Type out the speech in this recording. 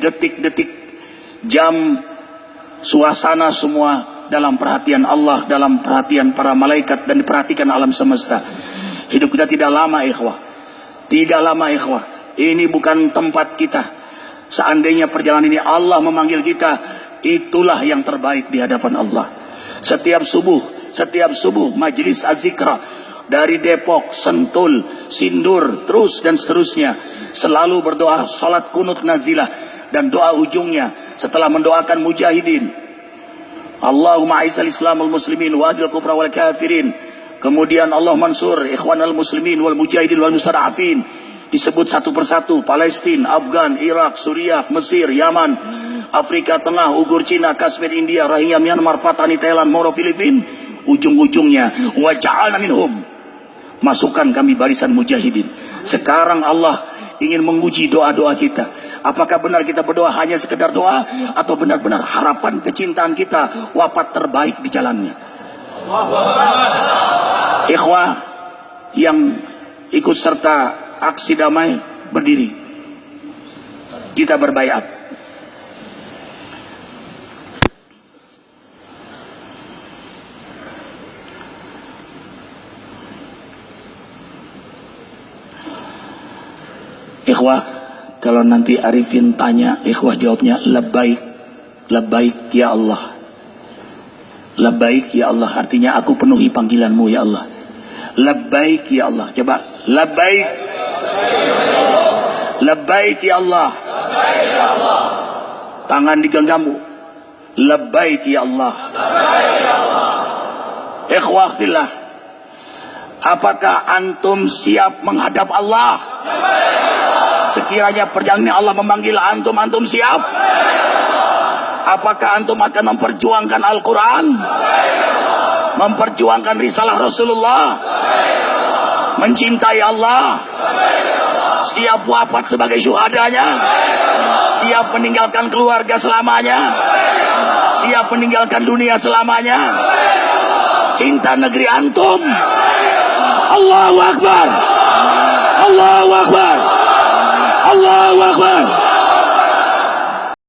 detik-detik, jam, suasana semua dalam perhatian Allah, dalam perhatian para malaikat, dan diperhatikan alam semesta. Hidup kita tidak lama ikhwah, tidak lama ikhwah. Ini bukan tempat kita. Seandainya perjalanan ini Allah memanggil kita, itulah yang terbaik di hadapan Allah. Setiap subuh majelis az-zikra dari Depok, Sentul, Sindur, terus dan seterusnya, selalu berdoa salat kunut nazilah, dan doa ujungnya setelah mendoakan mujahidin, Allahumma a'izzal Islam wal muslimin wa adil kufra wal kafirin, kemudian Allah mansur ikhwanal muslimin wal mujahidin wal mustada'afin, disebut satu persatu, Palestina, Afgan, Irak, Suriah, Mesir, Yaman, Afrika Tengah, Uighur, Cina, Kashmir, India, Rohingya, Myanmar, Patani, Thailand, Moro, Filipina. Ujung-ujungnya wa ja'alna minhum, masukkan kami barisan mujahidin. Sekarang Allah ingin menguji doa-doa kita. Apakah benar kita berdoa hanya sekedar doa, atau benar-benar harapan kecintaan kita wafat terbaik di jalannya. Ikhwah yang ikut serta aksi damai, berdiri. Kita berbaiat. Ikhwah, kalau nanti Arifin tanya, ikhwah jawabnya labbaik, labbaik ya Allah, labbaik ya Allah, artinya aku penuhi panggilanmu ya Allah. Labbaik ya Allah, coba labbaik, labbaik ya Allah, tangan digenggammu, labbaik ya Allah. Ikhwah fillah, apakah antum siap menghadap Allah? Sekiranya perjalanan Allah memanggil antum, antum siap? Apakah antum akan memperjuangkan Al-Quran? Memperjuangkan risalah Rasulullah? Mencintai Allah? Siap wafat sebagai syuhadanya? Siap meninggalkan keluarga selamanya? Siap meninggalkan dunia selamanya? Cinta negeri antum? Allahu Akbar, Allahu Akbar, Allahu Akbar.